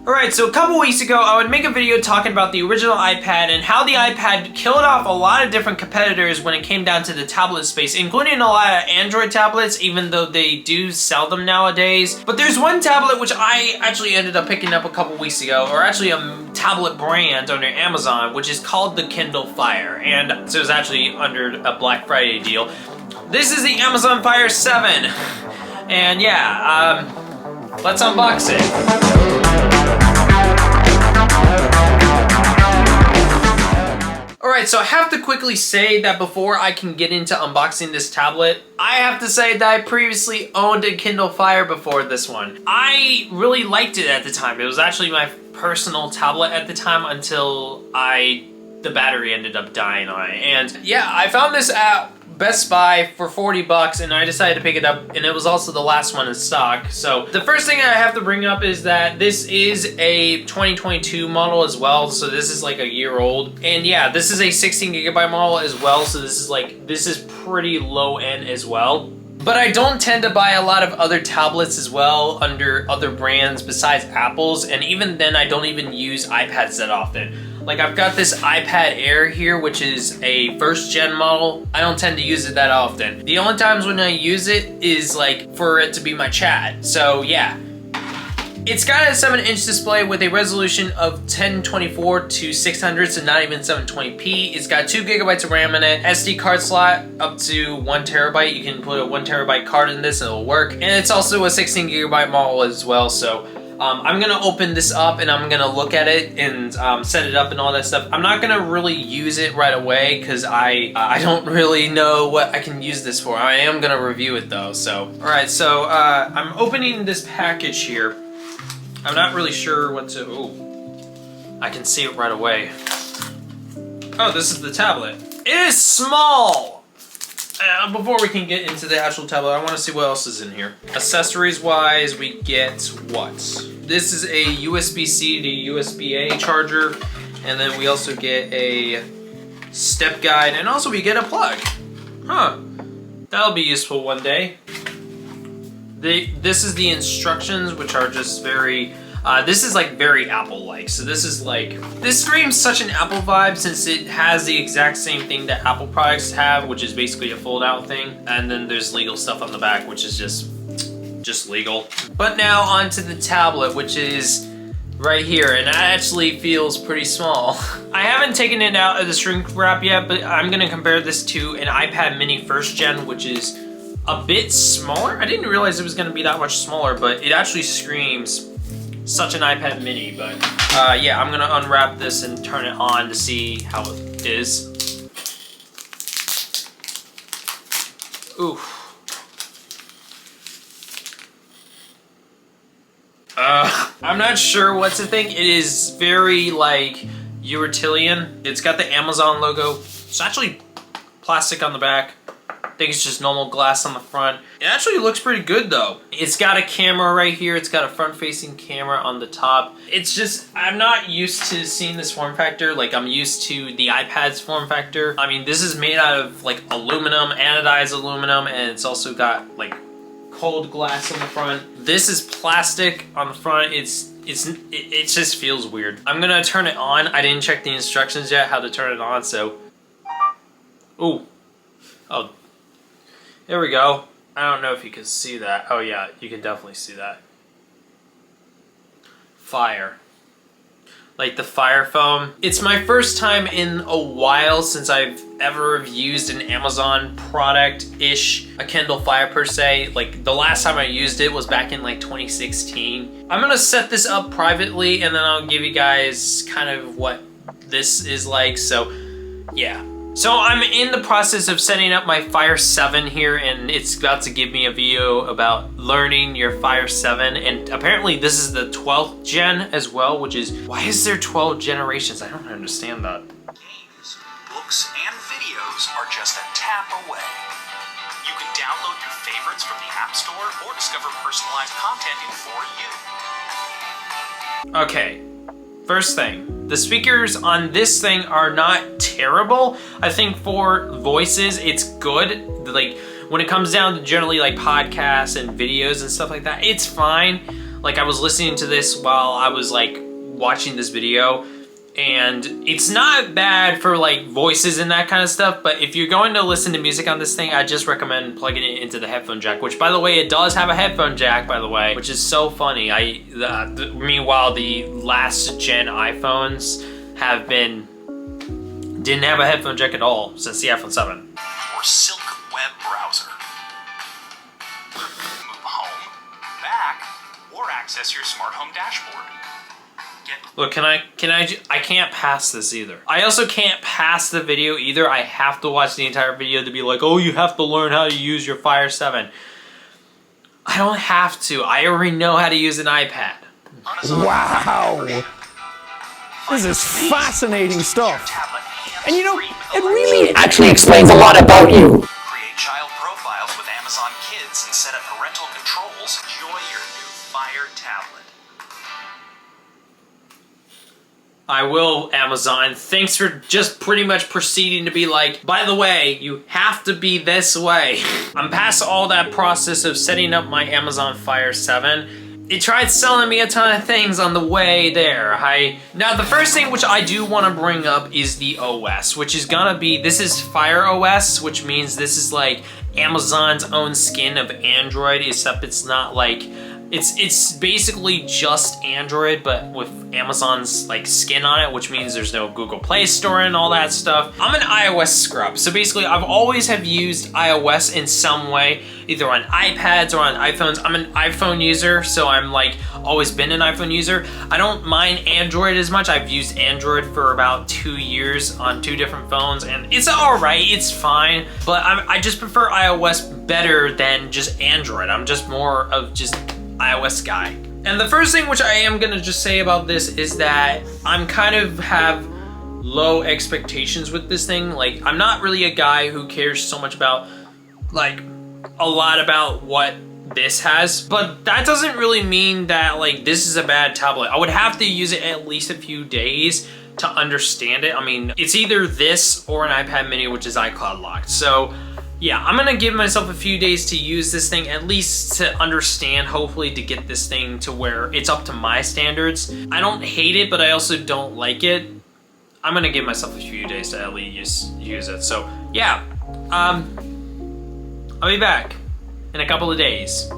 Alright, so a couple weeks ago, I would make a video talking about the original iPad and how the iPad killed off a lot of different competitors when it came down to the tablet space, including a lot of Android tablets, even though they do sell them nowadays. But there's one tablet which I actually ended up picking up a couple weeks ago, or actually a tablet brand under Amazon, which is called the Kindle Fire, and so it's actually under a Black Friday deal. This is the Amazon Fire 7, and yeah, let's unbox it. Alright, so I have to quickly say that before I can get into unboxing this tablet, I have to say that I previously owned a Kindle Fire before this one. I really liked it at the time. It was actually my personal tablet at the time until the battery ended up dying on it. And yeah, I found this at Best Buy for 40 bucks and I decided to pick it up, and it was also the last one in stock. So the first thing I have to bring up is that this is a 2022 model as well, so this is like a year old. And yeah, this is a 16 gigabyte model as well, so this is pretty low end as well. But I don't tend to buy a lot of other tablets as well under other brands besides Apple's, and even then I don't even use iPads that often. Like, I've got this iPad Air here, which is a first gen model. I don't tend to use it that often. The only times when I use it is like for it to be my chat. So yeah. It's got a 7-inch display with a resolution of 1024 to 600, so not even 720p. It's got 2 gigabytes of RAM in it, SD card slot up to 1 terabyte. You can put a 1 terabyte card in this and it'll work. And it's also a 16 gigabyte model as well, so I'm gonna open this up and I'm gonna look at it and set it up and all that stuff. I'm not gonna really use it right away because I don't really know what I can use this for. I am gonna review it though, so. Alright, so I'm opening this package here. I'm not really sure what to, ooh, I can see it right away. Oh, this is the tablet. It is small! Before we can get into the actual tablet, I want to see what else is in here. Accessories wise, we get what? This is a USB-C to USB-A charger, and then we also get a step guide, and also we get a plug. Huh, that'll be useful one day. This is the instructions, which are just very, this is like very Apple-like. So this is like, this screams such an Apple vibe since it has the exact same thing that Apple products have, which is basically a fold-out thing. And then there's legal stuff on the back, which is just legal. But now onto the tablet, which is right here, and that actually feels pretty small. I haven't taken it out of the shrink wrap yet, but I'm gonna compare this to an iPad mini first gen, which is a bit smaller. I didn't realize it was gonna be that much smaller, but it actually screams such an iPad mini. But yeah, I'm gonna unwrap this and turn it on to see how it is. Ooh. I'm not sure what to think. It is very like utilitarian. It's got the Amazon logo. It's actually plastic on the back. I think it's just normal glass on the front. It actually looks pretty good though. It's got a camera right here. It's got a front-facing camera on the top. It's just, I'm not used to seeing this form factor. Like, I'm used to the iPad's form factor. I mean, this is made out of like aluminum, anodized aluminum, and it's also got like cold glass on the front. This is plastic on the front. It just feels weird. I'm gonna turn it on. I didn't check the instructions yet how to turn it on, so. Ooh. Oh. There we go. I don't know if you can see that. Oh yeah, you can definitely see that. Fire. Like the fire foam. It's my first time in a while since I've ever used an Amazon product-ish, a Kindle Fire per se. Like the last time I used it was back in like 2016. I'm gonna set this up privately and then I'll give you guys kind of what this is like, so yeah. So I'm in the process of setting up my Fire 7 here, and it's about to give me a video about learning your Fire 7, and apparently this is the 12th gen as well, which is, why is there 12 generations? I don't understand that. Games, books, and videos are just a tap away. You can download your favorites from the App Store or discover personalized content in 4U. Okay, first thing. The speakers on this thing are not terrible. I think for voices, it's good. Like when it comes down to generally like podcasts and videos and stuff like that, it's fine. Like, I was listening to this while I was like watching this video, and it's not bad for like voices and that kind of stuff, but if you're going to listen to music on this thing, I just recommend plugging it into the headphone jack, which by the way, it does have a headphone jack, by the way, which is so funny. Meanwhile, the last gen iPhones didn't have a headphone jack at all since the iPhone 7. Or Silk web browser. Move home, back, or access your smart home dashboard. Look, I can't pass this either. I also can't pass the video either. I have to watch the entire video to be like, oh, you have to learn how to use your Fire 7. I don't have to. I already know how to use an iPad. Wow! This is fascinating stuff. And you know, it really actually explains a lot about you. Create child profiles with Amazon Kids and set up parental controls. Enjoy your new Fire tablet. I will, Amazon. Thanks for just pretty much proceeding to be like, by the way, you have to be this way. I'm past all that process of setting up my Amazon Fire 7. It tried selling me a ton of things on the way there. Now, the first thing which I do want to bring up is the OS, which is gonna be, this is Fire OS, which means this is like Amazon's own skin of Android, except it's not like, it's basically just Android, but with Amazon's like skin on it, which means there's no Google Play Store and all that stuff. I'm an iOS scrub, so basically I've always have used iOS in some way, either on iPads or on iPhones. I'm an iPhone user, so I'm like always been an iPhone user. I don't mind Android as much. I've used Android for about 2 years on 2 different phones, and it's all right, it's fine, but I just prefer iOS better than just Android. I'm just more of just iOS guy. And the first thing which I am gonna just say about this is that I'm kind of have low expectations with this thing. Like, I'm not really a guy who cares so much about like a lot about what this has, but that doesn't really mean that like this is a bad tablet. I would have to use it at least a few days to understand it. I mean, it's either this or an iPad mini, which is iCloud locked. So yeah, I'm gonna give myself a few days to use this thing, at least to understand, hopefully to get this thing to where it's up to my standards. I don't hate it, but I also don't like it. I'm gonna give myself a few days to at least use it. So yeah, I'll be back in a couple of days.